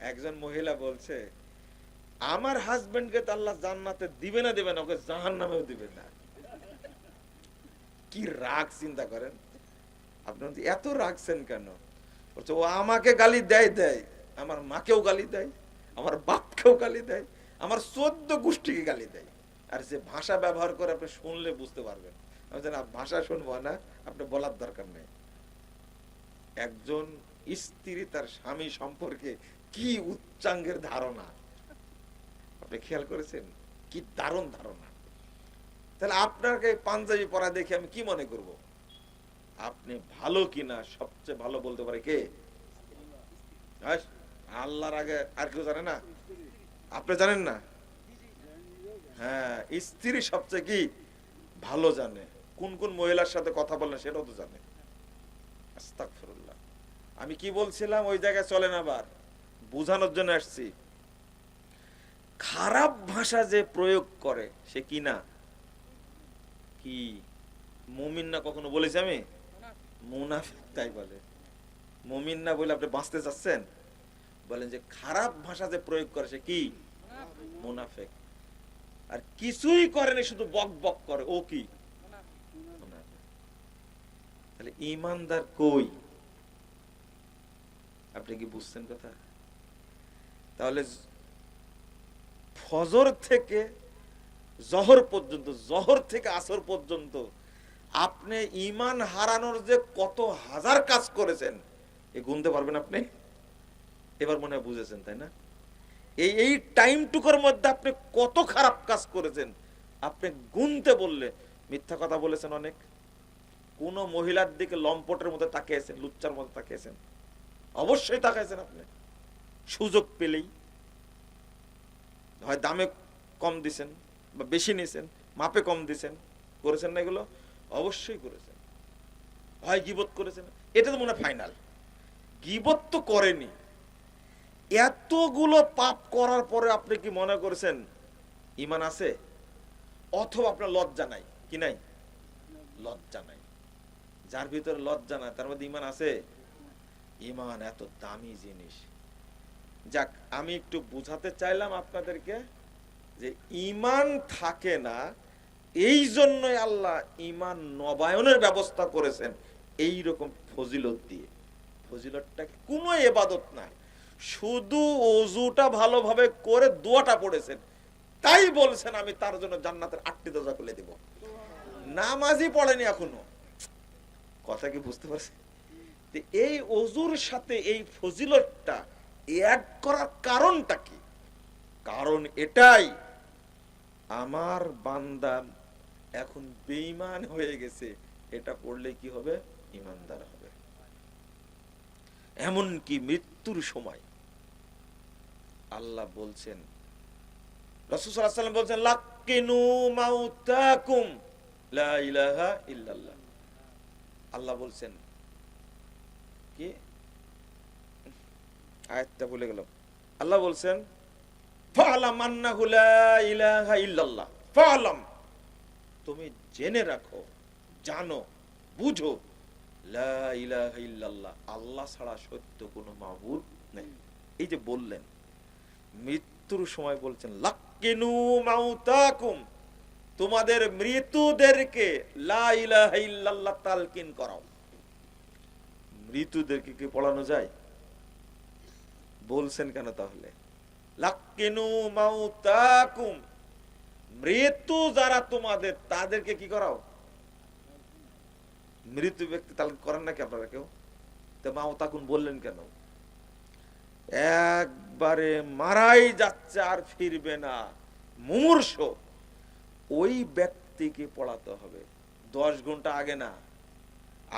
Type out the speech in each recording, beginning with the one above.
একজন মহিলা বলছে, আমার হাজবেন্ডকে তো আল্লাহ জান্নাতে দিবে না, দিবে না, ওকে জাহান্নামেও দিবে না। কি রাগ চিন্তা করেন আপনি, এত রাগছেন কেন? বলছে ও আমাকে গালি দেয়, দেয় আমার মাকেও গালি দেয়, আমার বাপকেও গালি দেয়, আমার 14 গোষ্ঠীকে গালি দেয়। আর যে ভাষা ব্যবহার করে আপনি শুনলে বুঝতে পারবেন। আমি জানি ভাষা শুনবো না, আপনি বলার দরকার নেই। একজন স্ত্রী তার স্বামী সম্পর্কে কি উচ্চাঙ্গের ধারণা আপনি খেয়াল করেছেন? কি দারুণ ধারণা। তাহলে আপনাকে পাঞ্জাবি পরা দেখে আমি কি মনে করব? আপনি ভালো কিনা সবচেয়ে ভালো বলতে পারে কে? আল্লাহর আগে আর কেউ জানে না? আপনি জানেন না? হ্যাঁ, স্ত্রী সবচেয়ে কি ভালো জানে। কোন কোন মহিলার সাথে কথা বলেন সেটাও তো জানে। আস্তাগফিরুল্লাহ। আমি কি বলছিলাম ওই জায়গায় চলেন, আবার বুঝানোর জন্য আসছি। খারাপ ভাষা যে প্রয়োগ করে সে কি না? কি মুমিন না? কখনো বলেছি আমি মুনাফিক? তাই বলে। মুমিন না বলে আপনি বাঁচতে চাচ্ছেন? বলেন যে খারাপ ভাষা যে প্রয়োগ করে সে কি? মুনাফিক। আর কিছুই করেনি, শুধু বক বক করে, ও কি? তাহলে ইমানদার কই? আপনি কি বুঝছেন কথা? তাহলে ফজর থেকে জহর পর্যন্ত, জহর থেকে আসর পর্যন্ত আপনি ইমান হারানোর যে কত হাজার কাজ করেছেন এ গুনতে পারবেন আপনি? এবার মনে হয় বুঝেছেন, তাই না? এই টাইমটুকুর মধ্যে আপনি কত খারাপ কাজ করেছেন আপনি গুনতে বললে মিথ্যা কথা বলেছেন অনেক। কোন মহিলার দিকে লম্পটের মধ্যে তাকিয়েছেন, লুচ্চার মধ্যে তাকিয়েছেন? অবশ্যই তাকাইছেন আপনি। সুযোগ পেলেই হয় দামে কম দিছেন বা বেশি নিছেন, মাপে কম দিছেন, করেছেন না এগুলো? অবশ্যই করেছেন। হয় গীবত করেছেন, এটা তো মনে হয় ফাইনাল। গীবত তো করেনি। এতগুলো পাপ করার পরে আপনি কি মনে করেছেন ঈমান আছে? অথবা আপনার লজ্জা নাই? কি নাই? লজ্জা নাই। যার ভিতরে লজ্জা নাই তার মধ্যে ঈমান আছে? ঈমান এত দামি জিনিস। যাক, আমি একটু বুঝাতে চাইলাম আপনাদেরকে যে ঈমান থাকে না, এই জন্যই আল্লাহ ঈমান নবায়নের ব্যবস্থা করেছেন এই রকম ফজিলত দিয়ে। ফজিলতটা কোনো ইবাদত না, শুধু ওযুটা ভালোভাবে করে দোয়াটা পড়েছেন, তাই বলছেন আমি তার জন্য জান্নাতের 8টি দরজা খুলে দেব। নামাজই পড়েনি এখনো। কথা কি বুঝতে পারছেন? এই ওযুর সাথে এই ফজিলতটা অ্যাড করার কারণটা কি? কারণ এটাই, আমার বান্দা এখন বেঈমান হয়ে গেছে, এটা পড়লে কি হবে? ঈমানদার হবে। এমন কি মৃত্যুর সময় আল্লাহ বলছেন, রাসূল সাল্লাল্লাহু আলাইহি ওয়াসাল্লাম বলছেন, লাক্কিনু মাউতাকুম লা ইলাহা ইল্লাল্লাহ। আল্লাহ বলছেন কি, আয়াতটা ভুলে গেলাম। আল্লাহ বলছেন ফা'লাম আন্নাহু লা ইলাহা ইল্লাল্লাহ, ফা'লাম, তুমি জেনে রাখো, জানো, বুঝো, লা ইলাহা ইল্লাল্লাহ, আল্লাহ ছাড়া সত্য কোনো মাবুদ নেই। এই যে বললেন মৃত্যুর সময় বলছেন লাক্কিনু মাউতাকুম, তোমাদের মৃতদেরকে লা ইলাহা ইল্লাল্লাহ তালকিন করাও। মৃতদেরকে কি পড়ানো যায়? বলছেন কেন তাহলে? লাক্কিনু মাউতাকুম, মৃত্যু যারা তোমাদের তাদেরকে কি করাও? মৃত ব্যক্তি তালকিন করেন নাকি আপনারা কেউ? তো মাউতাকুন বললেন কেন? একবারে মারাই যাচ্ছে আর ফিরবে না, মুমূর্ষ, ওই ব্যক্তিকে পড়াতে হবে। 10 ঘন্টা আগে না,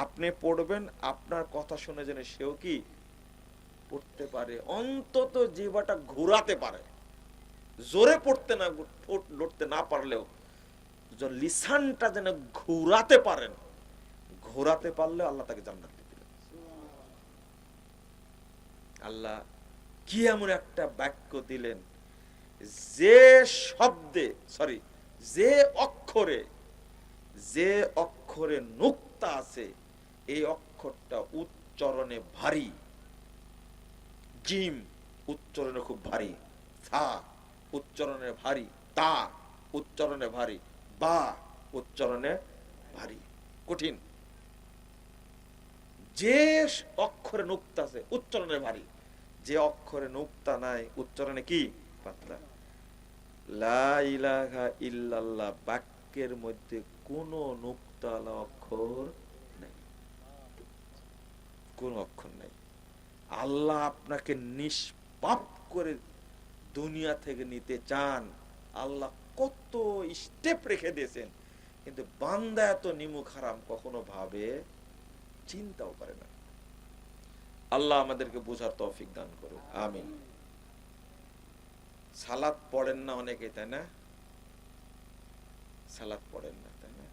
আপনি পড়বেন, আপনার কথা শুনে যেন সেও কি পড়তে পারে, অন্তত জিহ্বাটা ঘোরাতে পারে। জোরে পড়তে না, লড়তে না পারলেও লিসানটা যেন ঘোরাতে পারেন। ঘোরাতে পারলে আল্লাহ তাকে জান্নাত দিবেন। আল্লাহ কি এমন একটা বাক্য দিলেন, যে শব্দে, সরি, যে অক্ষরে নুক্তা আছে, এই অক্ষরটা উচ্চারণে ভারী, জিম, উচ্চারণে খুব ভারী, সা উচ্চারণে ভারী, তা উচ্চারণে ভারী, বা উচ্চারণে ভারী, কঠিন। যে অক্ষরে নুক্তা আছে উচ্চারণে ভারী, যে অক্ষরে নুক্তা নাই উচ্চারণে কি পাতলা। লা ইলাহা ইল্লাল্লাহ বাক্যের মধ্যে কোন নুক্তাওয়ালা অক্ষর নাই, কোন অক্ষর নাই। আল্লাহ আপনাকে নিষ্পাপ করে দুনিয়া থেকে নিতে চান, আল্লাহ কত স্টেপ রেখে দিয়েছেন, কিন্তু বান্দা এত নিমুখ হারাম কখনো ভাবে চিন্তাও করে না। আল্লাহ আমাদেরকে বোঝার তৌফিক দান করুন, আমিন। সালাত পড়েন না অনেকে, তাই না? সালাত পড়েন না, তাই না?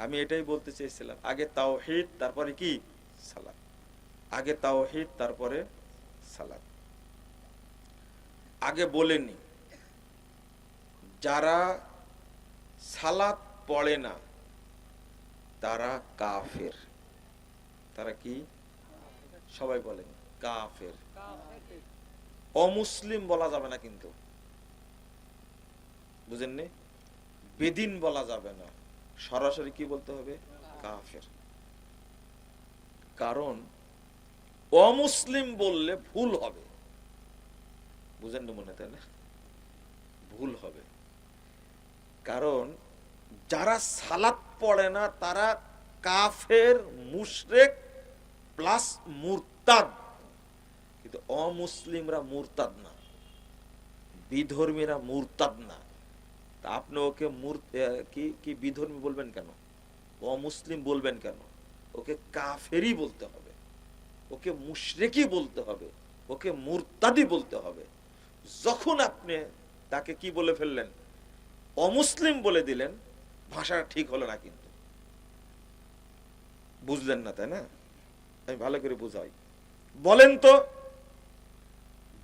আমি এটাই বলতে চেয়েছিলাম, আগে তাওহীদ তারপরে কি সালাত, আগে তাওহীদ তারপরে সালাত। আগে বলেনি যারা সালাত পড়ে না তারা কাফের। তারা কি? সবাই বলেন কাফের। অমুসলিম বলা যাবে না, কিন্তু বুঝেননি? বেদিন বলা যাবে না, সরাসরি কি বলতে হবে? কাফের। কারণ অমুসলিম বললে ভুল হবে, বুঝেন না মনে, তাই না? ভুল হবে। কারণ যারা সালাত পড়ে না তারা কাফের, মুশরিক প্লাস মুরতাদ। কিন্তু অমুসলিমরা মুরতাদ না, বিধর্মীরা মুরতাদ না। তা আপনি ওকে কি বিধর্মী বলবেন কেন? অমুসলিম বলবেন কেন? ওকে কাফেরই বলতে হবে, ওকে মুশরিকি বলতে হবে, ওকে মুরতাদি বলতে হবে। যখন আপনি তাকে কি বলে ফেললেন, অমুসলিম বলে দিলেন, ভাষাটা ঠিক হলো না, কিন্তু বুঝলেন না, তাই না? আমি ভালো করে বুঝাই। বলেন তো,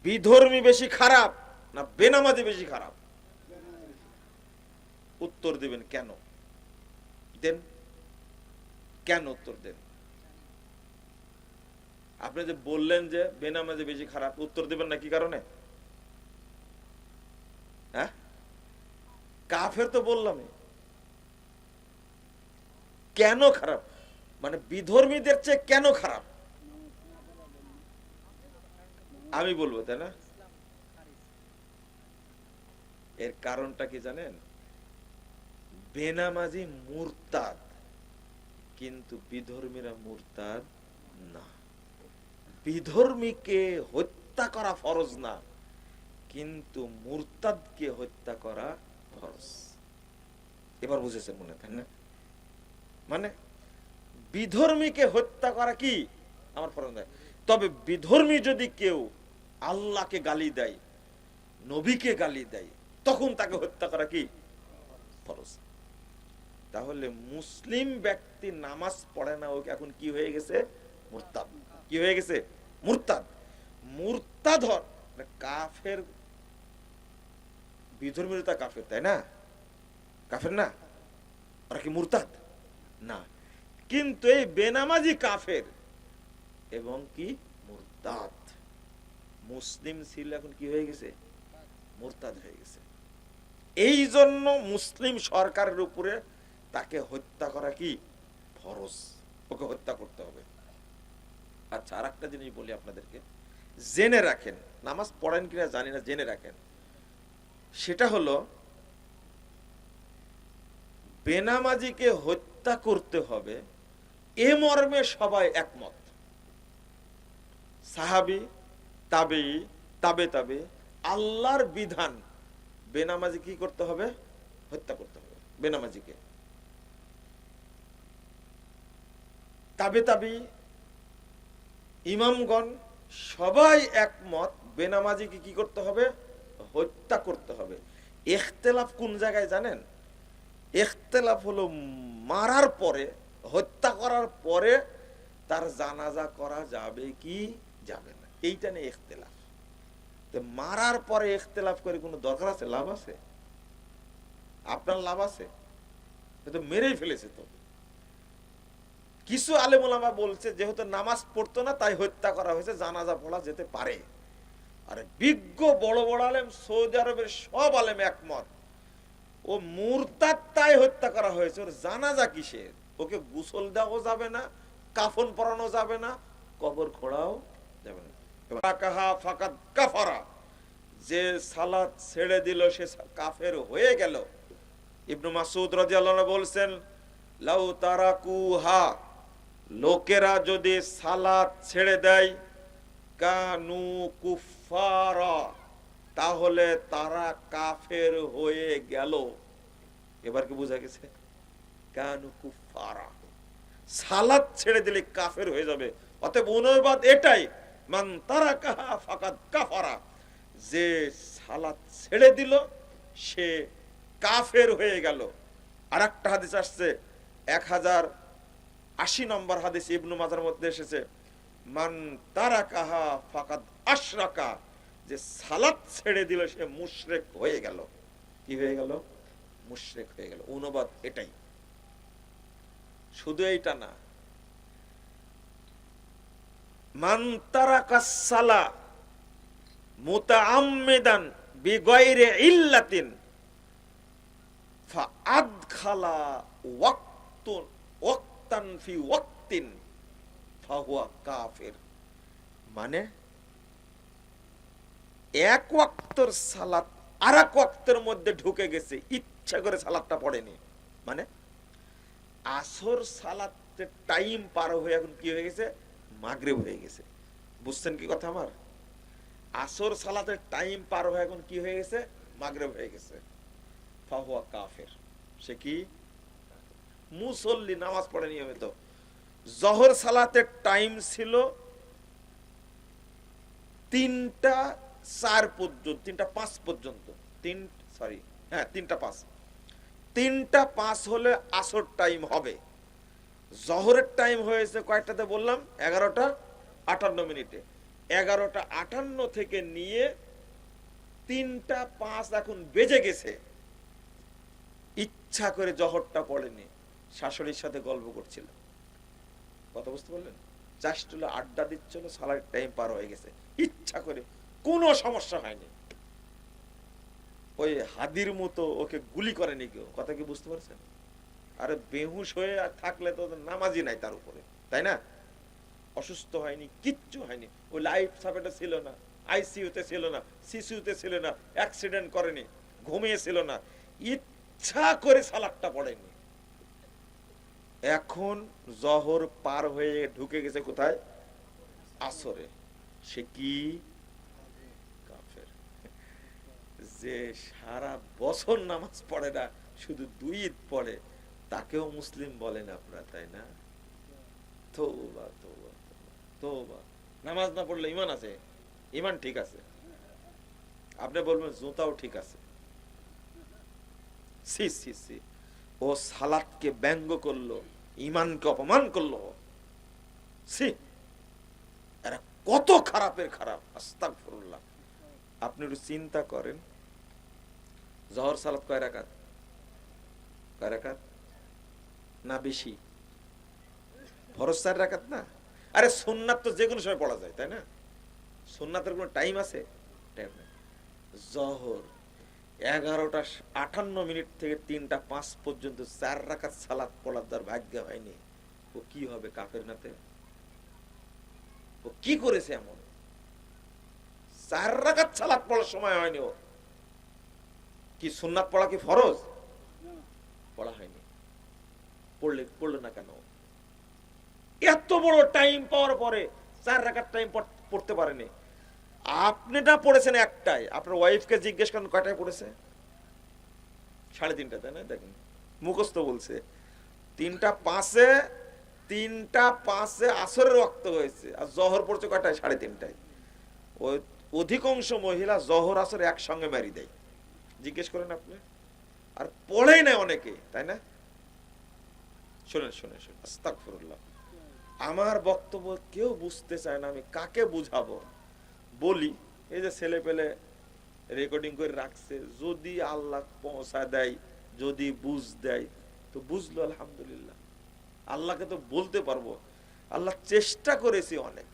বিধর্মী বেশি খারাপ না বেনামাজি বেশি খারাপ? উত্তর দিবেন কেন? দেন, কেন উত্তর দেন। আপনি যে বললেন যে বেনামাজি বেশি খারাপ, উত্তর দিবেন না কি কারণে? হ্যাঁ, কাফের তো বললামই। কেন খারাপ মানে বিধর্মীদের চেয়ে কেন খারাপ আমি বলবো, তাই না? এর কারণটা কি জানেন? বেনামাজি মুরতাদ, কিন্তু বিধর্মীরা মুরতাদ না। বিধর্মীকে হত্যা করা ফরজ না, কিন্তু মুরতাদকে হত্যা করা ফরজ। এবার বুঝেছেন মনে, তাই না? মানে বিধর্মীকে হত্যা করা কি আমার ফরজ নয়, তবে বিধর্মী যদি কেউ আল্লাহকে গালি দেয়, নবীকে গালি দেয়, তখন তাকে হত্যা করা কি ফরজ। তাহলে মুসলিম ব্যক্তি নামাজ পড়ে না, ওকে এখন কি হয়ে গেছে? মুরতাদ। কি হয়ে গেছে? মুরতাদ। মুরতাদ কাফের, বিধর্মীরা কাফের, তাই না? কাফের না, ওরা কি মুরতাদ না? কিন্তু এই বেনামাজি কাফের এবং কি মুরতাদ। মুসলিম ছিল, এখন কি হয়ে গেছে? মুরতাদ হয়ে গেছে। এই জন্য মুসলিম সরকারের উপরে তাকে হত্যা করা কি ফরজ, ওকে হত্যা করতে হবে। আচ্ছা, আর একটা জিনিস বলি আপনাদেরকে, জেনে রাখেন, নামাজ পড়েন কিনা জানি না, জেনে রাখেন। সেটা হলো বেনামাজিকে হত্যা করতে হবে এ মর্মে সবাই একমত। সাহাবী, তাবেঈ, তাবে তাবে, আল্লাহর বিধান, বেনামাজি কি করতে হবে? হত্যা করতে হবে বেনামাজিকে। তাবে তাবে, ইমামগণ সবাই একমত, বেনামাজিকে কি করতে হবে? হত্যা করতে হবে। ইখতিলাফ কোন জায়গায় জানেন? ইখতিলাফ হলো মারার পরে, হত্যা করার পরে তার জানাজা করা যাবে কি যাবে না, এইটা নিয়ে ইখতিলাফ। মারার পরে ইখতিলাফ করে কোনো দরকার আছে? লাভ আছে? আপনার লাভ আছে? তো মেরেই ফেলেছে। তো কিছু আলেম ওলামা বলছে যেহেতু নামাজ পড়তো না তাই হত্যা করা হয়েছে, জানাজা পড়া যেতে পারে। আরে বিজ্ঞ বড় বড় আলেম, সৌদি আরবের সব আলেম একমত, ও মুরতাদ তাই হত্যা করা হয়েছে, ওর জানাজা কিসের? ওকে গোসল দেওয়া যাবে না, কাফন পরানো যাবে না, কবর খোঁড়াও যাবে না। ফাকাদ কাফারা, যে সালাত ছেড়ে দিল সে কাফের হয়ে গেল। ইবনে মাসউদ রাদিয়াল্লাহু আনহু বলছেন, লাউ তারাকুহা, লোকেরা যদি সালাত ছেড়ে দেয়, কানু কুফারা, তাহলে তারা কাফের হয়ে গেল। এবার কি বোঝা গেছে? কানু কুফারা, সালাত ছেড়ে দিলে কাফের হয়ে যাবে। অতএব অনুবাদ এটাই, মান তারাকাহা ফাকাদ কাফারা, যে সালাত ছেড়ে দিল সে কাফের হয়ে গেল। আর একটা হাদিস আসছে 1080 নম্বর হাদিস, ইবনে মাজার মধ্যে এসেছে, মান তারাকাহা ফাকাদ আশরাকা, যে সালাত ছেড়ে দিল সে মুশরিক হয়ে গেল। কি হয়ে গেল? মুশরিক হয়ে গেল। অনুবাদ এটাই। শুধু এইটা না, মান তারাকাস সালা মুতাআম্মিদান বিগাইরি ইল্লাতিন ফাআদখালা ওয়াক্তান ফি ওয়াক্তিন ফাহুয়া কাফির। মানে এক ওয়াক্তের সালাত আর এক ওয়াক্তের মধ্যে ঢুকে গেছে, ইচ্ছা করে সালাতটা পড়েনি। মানে আসর সালাতের টাইম পার হয়ে এখন কি হয়ে গেছে? মাগরিব হয়ে গেছে। বুঝছেন কি কথা আমার? আসর সালাতের টাইম পার হয়ে এখন কি হয়ে গেছে? মাগরিব হয়ে গেছে। ফাহুয়া কাফির, সে কি? মুসল্লি, নামাজ পড়ে নিয়মিত। জোহর সালাতের টাইম ছিল 3টা 4 পর্যন্ত, 3টা 5 পর্যন্ত, 3টা 5 হলে আসর টাইম হবে। জোহরের টাইম হয়েছে কয়টাতে বললাম? 11টা 58 11টা 58 থেকে নিয়ে 3টা 5 এখন বেজে গেছে। ইচ্ছা করে জোহরটা পড়েনি, শাশুড়ির সাথে গল্প করছিল, কথা বুঝতে পারলেন? চাষটুলো আড্ডা দিচ্ছিল, সালার টাইম পার হয়ে গেছে, ইচ্ছা করে, কোনো সমস্যা হয়নি। ওই হাদির মতো ওকে গুলি করেনি কেউ, কথা কি বুঝতে পারছেন? আরে বেহুশ হয়ে থাকলে তো নামাজই নাই তার উপরে, তাই না? অসুস্থ হয়নি, কিচ্ছু হয়নি, ওই লাইফ সাপোর্টে ছিল না, আইসিইউতে ছিল না, সিসিউতে ছিল না, অ্যাক্সিডেন্ট করেনি, ঘুমিয়েছিল না, ইচ্ছা করে সালাদটা পড়েনি। এখন জোহর পার হয়ে ঢুকে গেছে কোথায়? আসরে। সে কি? কাফের। যে সারা বছর নামাজ পড়ে না, শুধু 2 ঈদ পড়ে, তাকেও মুসলিম বলেন আপনারা, তাই না? তওবা তওবা তওবা। নামাজ না পড়লে ঈমান আছে? ঈমান ঠিক আছে। আপনি বলবেন জুতাও ঠিক আছে। সি সি সি, ও সালাতকে ব্যঙ্গ করলো, ঈমানকে অপমান করলো। সি, এরা কত খারাপের খারাপ। আস্তাগফিরুল্লাহ। আপনি একটু চিন্তা করেন, জোহর সালাত কয় রাকাত? কয় রাকাত? না বেশি? ফরজ 4 রাকাত না? আরে সুন্নাত তো যে কোনো সময় পড়া যায়, তাই না? সুন্নাতের কোনো টাইম আছে? টাইম নেই। জোহর 11টা 58 থেকে 3টা 5 পর্যন্ত 4 রাকাত সালাত পড়ার যার ভাগ্য হয়নি, ও কি হবে? কাফের নাতে? ও কি করেছে এমন? 4 রাকাত সালাত পড়ার সময় হয়নি ও। কি সুন্নাত পড়া কি ফরজ? পড়া হয়নি। পড়লো না কেন? এত বড় টাইম পাওয়ার পরে 4 রাকাত টাইম পড়তে পারেনি। আপনিটা পড়েছেন একটাই, আপনার ওয়াইফকে জিজ্ঞেস করেন কয়টায় পড়েছে? 3:30, তাই না? দেখেন মুখস্থ বলছে 3টা 5 আসরের ওয়াক্ত হয়েছে, আর জোহর পড়ছে কয়টায়? 3:30। ওই অধিকাংশ মহিলা জোহর আসর একসঙ্গে মারি দেয়, জিজ্ঞেস করেন আপনি। আর পড়েই না অনেকে, তাই না? শুনেন শুনেন শুনেন, আস্তাগফিরুল্লাহ। আমার বক্তব্য কেউ বুঝতে চায় না, আমি কাকে বুঝাবো? বলি, এই যে ছেলে পেলে রেকর্ডিং করে রাখছে, যদি আল্লাহ পৌঁছা দেয়, যদি বুঝ দেয় তো বুঝলো, আলহামদুলিল্লাহ। আল্লাহকে তো বলতে পারবো, আল্লাহ চেষ্টা করেছি অনেক,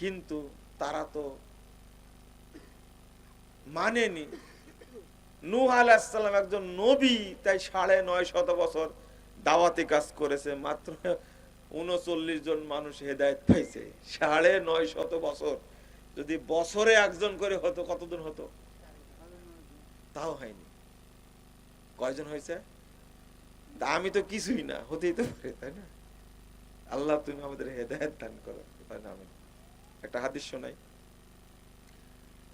কিন্তু তারা তো মানেনি। নূহ আলাইহিস সালাম একজন নবী, তাই ৯৫০ বছর দাওয়াতি কাজ করেছে, মাত্র ৩৯ জন মানুষ হেদায়েত পাইছে। ৯৫০ বছর, যদি বছরে একজন করে হতো কতদিন হতো? তাও হয়নি। কয়জন হয়েছে? আমি তো কিছুই না, হতেই তো পারে, তাই না? আল্লাহ তুমি আমাদের হেদায়েত দান করো। একটা হাদিস শোনাই।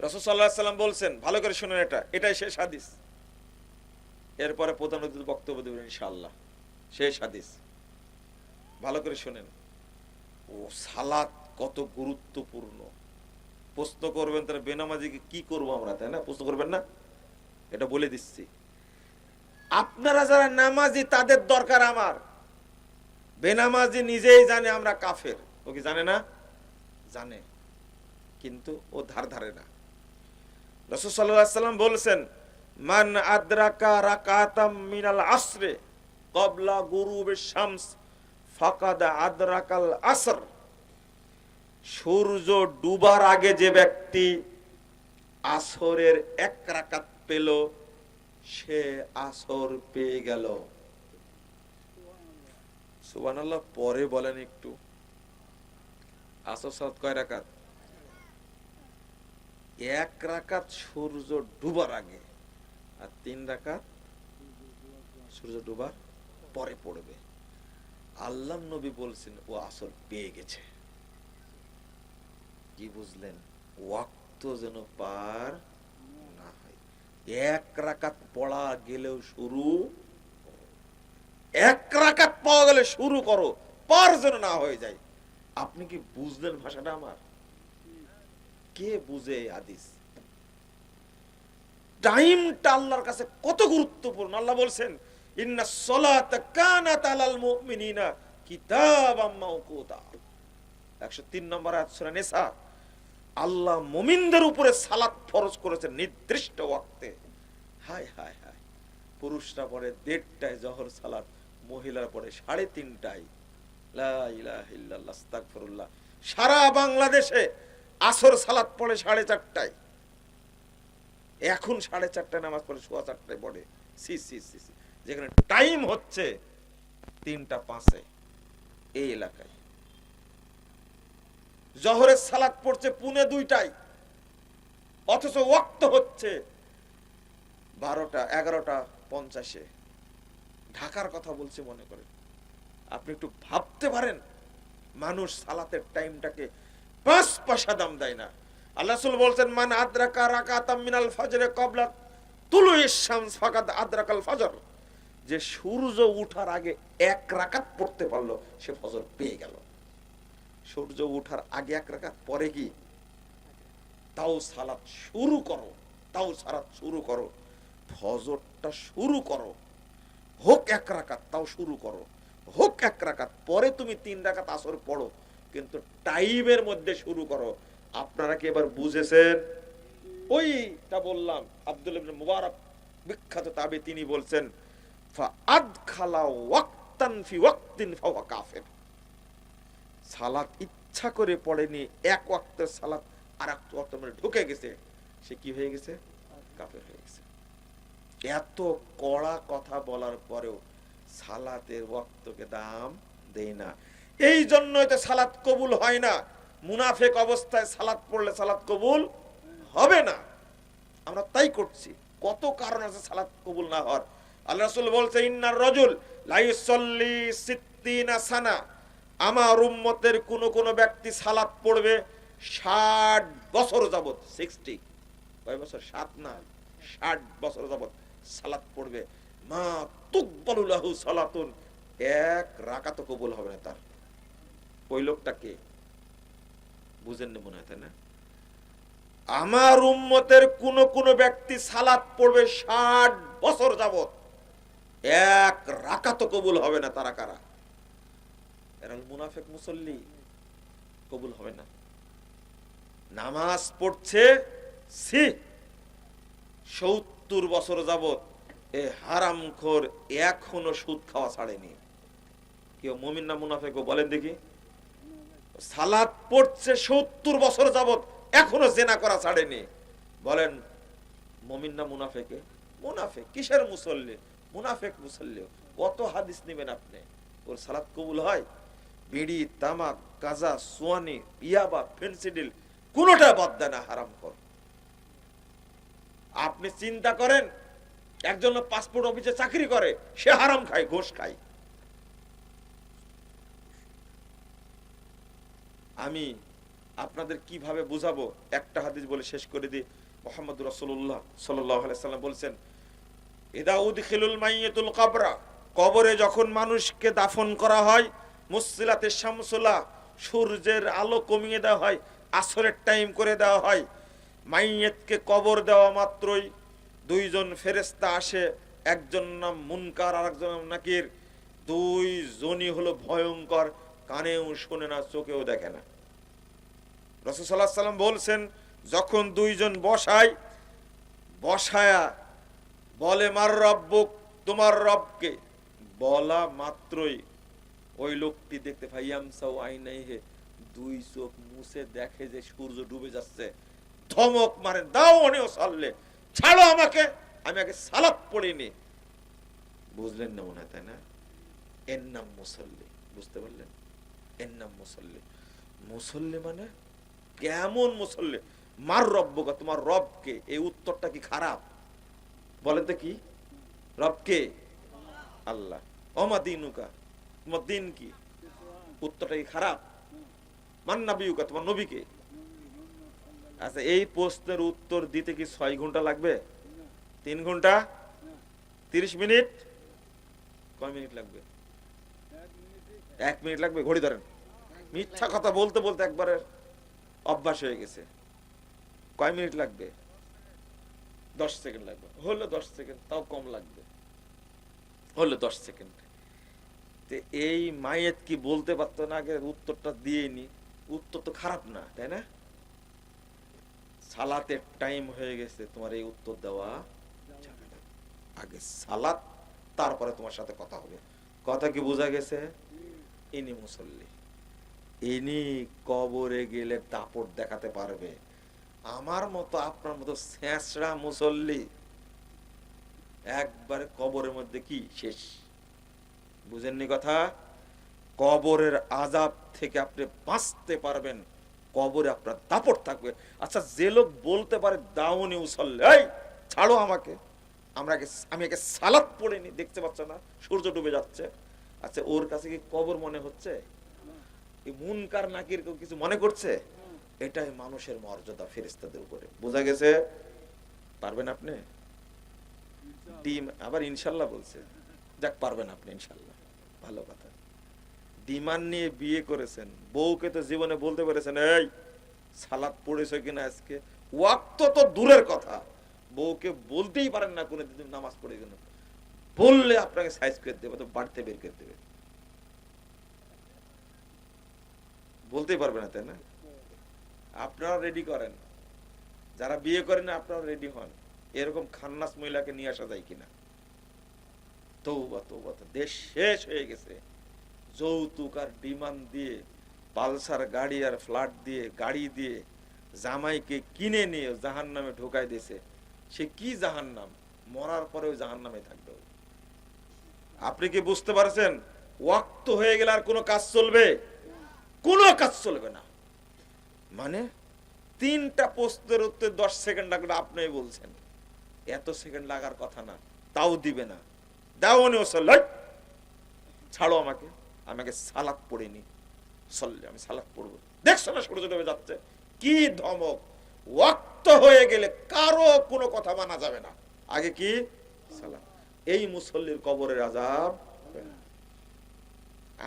রাসূল সাল্লাল্লাহু আলাইহি সাল্লাম বলছেন, ভালো করে শুনেন, এটাই শেষ হাদিস। এরপরে প্রধান অতিথি বক্তব্য দেবেন ইনশাআল্লাহ। শেষ হাদিস, ভালো করে শুনেন। ও সালাত কত গুরুত্বপূর্ণ। প্রশ্ন করবেন তাহলে বেনামাজিকে কি করবো আমরা, তাই না? প্রশ্ন করবেন না? এটা বলে দিচ্ছি, আপনারা যারা নামাজি তাদের দরকার আমার। বেনামাজি নিজেই জানে আমরা কাফের, ও কি জানে না? জানে, কিন্তু ও ধারে না। রাসূল সাল্লাল্লাহু আলাইহি ওয়াসাল্লাম বলেছেন, মান আদরাকা রাকাতাম মিনাল আসরে ক্বাবলা গুরুবিশ শামস ফাকাদ আদরাকাল আসর। সূর্য ডুবার আগে যে ব্যক্তি আসরের এক রাকাত পেল, সে আসর পেয়ে গেল। সুবহানাল্লাহ। পরে বলেন একটু, আসর সালাত কয় রাকাত? এক রাকাত সূর্য ডুবার আগে, আর 3 রাকাত সূর্য ডুবার পরে পড়বে। আল্লাহ নবী বলছেন ও আসর পেয়ে গেছে। কি বুঝলেন? ওয়াক্ত যেন পার না হয়। এক রাকাত পড়া গেলেও শুরু, এক রাকাত পাওয়া গেলে শুরু করো, পার যেন না হয়ে যায়। আপনি কি বুঝলেন ভাষাটা আমার? কে বুঝে হাদিস? টাইমটা আল্লাহর কাছে কত গুরুত্বপূর্ণ। আল্লাহ বলছেন, ইন্নাস সালাতা কানাত আলাল মুমিনিনা কিতাবাম মাওকুতা। 103 নম্বর আয়াত সূরা নিসা। আল্লাহ মুমিনদের উপরে সালাত ফরজ করেছেন নির্দিষ্ট ওয়াক্তে। হায় হায় হায়, পুরুষরা পড়ে 1:30টায় জোহর সালাত, মহিলারা পড়ে 3:30টায়। লা ইলাহা ইল্লাল্লাহ, আস্তাগফিরুল্লাহ। সারা বাংলাদেশে আসর সালাত পড়ে 4:30টায়। এখন 4:30টায় নামাজ পড়ে 4:15টায় পড়ে। সি সি সি, যেখানে টাইম হচ্ছে 3:05 এই এলাকায়। জোহরের সালাত পড়ছে 1:45টায়, অথচ ওয়াক্ত হচ্ছে 12টা 11:50। ঢাকার কথা বলছে মনে করেন। আপনি একটু ভাবতে পারেন, মানুষ সালাতের টাইমটাকে 5 পয়সা দাম দেয় না। আল্লাহ রাসূল বলছেন, মান আদরাকা রাকাতাম মিনাল ফজরে ক্বাবলা তুলুইশ শামস ফাকাদ আদরাকাল ফজর। যে সূর্য ওঠার আগে 1 রাকাত পড়তে পারলো, সে ফজর পেয়ে গেল। সূর্য ওঠার আগে 1 রাকাত, পরে কি? তাও সালাত শুরু করো, তাও সালাত শুরু করো, ফজরটা শুরু করো। হোক 1 রাকাত, তাও শুরু করো। হোক 1 রাকাত, পরে তুমি 3 রাকাত আসর পড়ো, কিন্তু টাইমের মধ্যে শুরু করো। আপনারা কি এবার বুঝেছেন? ওইটা বললাম, আব্দুল্লাহ ইবনে মুবারক বিখ্যাত তাবী, তিনি বলছেন, ফাআদখালা ওয়াক্তান ফি ওয়াক্তিন ফাহুয়া কাফির। সালাত ইচ্ছা করে পড়েনি, 1 ওয়াক্তের সালাত আরেক ওয়াক্তের মধ্যে ঢুকে গেছে, সে কি হয়ে গেছে? কাফের হয়ে গেছে। এত কড়া কথা বলার পরেও সালাতের ওয়াক্তকে দাম দেয় না। এই জন্যই তো সালাত কবুল হয় না। মুনাফিক অবস্থায় সালাত পড়লে সালাত কবুল হবে না। আমরা তাই করছি। কত কারণ আছে সালাত কবুল না হওয়ার। আল্লাহ রাসূল বলছে, ইন্নার রাজুল লা ইউসাল্লি 60 সানা। আমার উম্মতের কোন ব্যক্তি সালাত পড়বে 60 বছর যাবত। 60 কয় বছর? 7 না, 60 বছর যাবত সালাত পড়বে। মা তুকবালু লাহু সালাতুন, 1 রাকাত কবুল হবে না তার। ওই লোকটা কে? বুঝেন না মনে হয়, তাই না? আমার উম্মতের কোন ব্যক্তি সালাত পড়বে 60 বছর যাবত, 1 রাকাত কবুল হবে না। তারা কারা? এরা মুনাফিক মুসল্লি, কবুল হবে না। নামাজ পড়ছে 70 বছর যাবত, এ হারামখোর এখনো সুদ খাওয়া ছাড়েনি। কেউ মুমিন না মুনাফিক বলেন দেখি? সালাত পড়ছে 70 বছর যাবত, এখনো জেনা করা ছাড়েনি। বলেন মুমিন না মুনাফেকে? মুনাফেক। কিসের মুসল্লি? মুনাফেক মুসল্লি। কত হাদিস নেবেন আপনি? ওর সালাত কবুল হয়? বিড়ি, তামাক, গাঁজা, সোয়ানি, ইয়াবা, ফেন্সিডিল কোনোটা বাদ দেয় না, হারাম কর। আপনি চিন্তা করেন, একজন পাসপোর্ট অফিসে চাকরি করে, সে হারাম খায়, ঘুষ খায়। আমি আপনাদের কিভাবে বুঝাবো? একটা হাদিস বলে শেষ করে দিই। মুহাম্মদ রাসূলুল্লাহ সাল্লাল্লাহু আলাইহি সাল্লাম বলেছেন, ইদা উদখিলুল মাইয়াতুল কবরা, কবরে যখন মানুষকে দাফন করা হয়, মুসসিলাতে শামসুলা, সূর্যের আলো কমিয়ে দেওয়া হয়, আসরের টাইম করে দেওয়া হয়। মাইয়াতকে কবর দেওয়া মাত্রই দুইজন ফেরেশতা আসে, একজন নাম মুনকার আর একজন নাম নাকির। দুইজনই হলো ভয়ঙ্কর, কানেও শোনে না, চোখেও দেখে না। রাসূল সাল্লাল্লাহু আলাইহি সাল্লাম বলছেন, যখন দুইজন বসায়া বলে মার রব্বুক, তোমার রবকে, বলা মাত্রই ওই লোকটি দেখতে পাই ইয়ামসাউ আইনাইহি, দুই চোখ মুছে দেখে যে সূর্য ডুবে যাচ্ছে। ধমক মারে, দাও অনেও সাল্লে, ছাড়ো আমাকে, আমি আগে সালাত পড়িনি। বুঝলেন না মনে হয়, তাই না? এর নাম মুসল্লি। বুঝতে পারলেন? এর নাম মুসল্লি। মুসল্লি মানে কেমন মুসল্লি? মার রব্বুকা, তোমার রবকে। এই উত্তরটা কি খারাপ? বলেন তো কি? রবকে আল্লাহ। ওমা দিনুকা, তোমার দিন কি? উত্তরটা কি খারাপ? মান নবিয়ুকা, তোমার নবীকে। আচ্ছা, এই প্রশ্নের উত্তর দিতে কি 6 ঘন্টা লাগবে? 3 ঘন্টা 30 মিনিট? কয় মিনিট লাগবে? 1 মিনিট লাগবে। ঘড়ি ধরেন। মিথ্যা কথা বলতে বলতে একবারে অভ্যাস হয়ে গেছে। কয় মিনিট লাগবে? 10 সেকেন্ড লাগবে। হলো 10 সেকেন্ড, তাও কম লাগবে। হলো 10 সেকেন্ড। এই মায়েত কি বলতে পারতো না আগে? উত্তরটা দিয়ে নি। উত্তর তো খারাপ না, তাই না? সালাতের টাইম হয়ে গেছে, তোমার এই উত্তর দেওয়া যাবে না। আগে সালাত, তারপরে তোমার সাথে কথা হবে। কথা কি বোঝা গেছে? ইনি মুসল্লি। ইনি কবরে গেলে দাপট দেখাতে পারবে। আমার মতো আপনার মতো ছেঁচড়া মুসল্লি একবারে কবরের মধ্যে কি শেষ। বুঝেননি কথা? কবরের আযাব থেকে আপনি বাঁচতে পারবেন, কবরে আপনার দাপট থাকবে। আচ্ছা, যে লোক বলতে পারে দাউনি মুসল্লি, এই ছাড়ো আমাকে, আমি আগে সালাত পড়িনি, দেখতে পাচ্ছ না সূর্য ডুবে যাচ্ছে। আচ্ছা, ওর কাছে কি কবর মনে হচ্ছে? এই মুনকার নাকির কেউ কিছু মনে করছে? এটাই মানুষের মর্যাদা ফেরেশতাদের উপরে। বোঝা গেছে? পারবেন আপনি? ডিম আবার ইনশাল্লাহ বলছে। যাক, পারবেন আপনি ইনশাল্লাহ, ভালো কথা। ডিমান্ড নিয়ে বিয়ে করেছেন, বউকে তো জীবনে বলতে পেরেছেন, এই সালাত পড়েছো কিনা আজকে? ওয়াক্ত তো দূরের কথা, বউকে বলতেই পারেন না কোনদিন নামাজ পড়ে কিনা। বললে আপনাকে সাইজ করে দেবে, তো বাড়িতে বের করে দেবে। বলতেই পারবে না, তাই না? আপনারা রেডি করেন, যারা বিয়ে করেন আপনারা রেডি হন। এরকম খান্নাস মহিলাকে নিয়ে আসা যায় কিনা? তৌবা তৌবা, দেশ শেষ হয়ে গেছে। যৌতুক আর ডিমান্ড দিয়ে, পালসার গাড়ি আর ফ্ল্যাট দিয়ে, গাড়ি দিয়ে জামাইকে কিনে নিয়ে জাহান্নামে ঢোকায় দিয়েছে। সে কি জাহান্নাম? মরার পরেও জাহান্নামে থাকবে। আপনি কি বুঝতে পারছেন? ওয়াক্ত হয়ে গেলে আর কোনো কাজ চলবে? কোনো কাজ চলবে না। মানে 3টা প্রশ্নের উত্তর 10 সেকেন্ড লাগবে, আপনি বলছেন এত সেকেন্ড লাগার কথা না, তাও দিবে না। দাওনি ওসাল্লাই, ছাড়ো আমাকে, আমি আগে সালাত পড়িনি, সল্লে আমি সালাত পড়বো। দেখছো না সূর্য ডুবে যাচ্ছে? কি ধমক! ওয়াক্ত হয়ে গেলে কারো কোনো কথা মানা যাবে না, আগে কি সালাত। এই মুসল্লির কবরের আযাব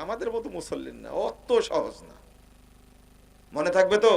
আমাদের মতো মুসল্লির না, অত সহজ না। মনে থাকবে তো?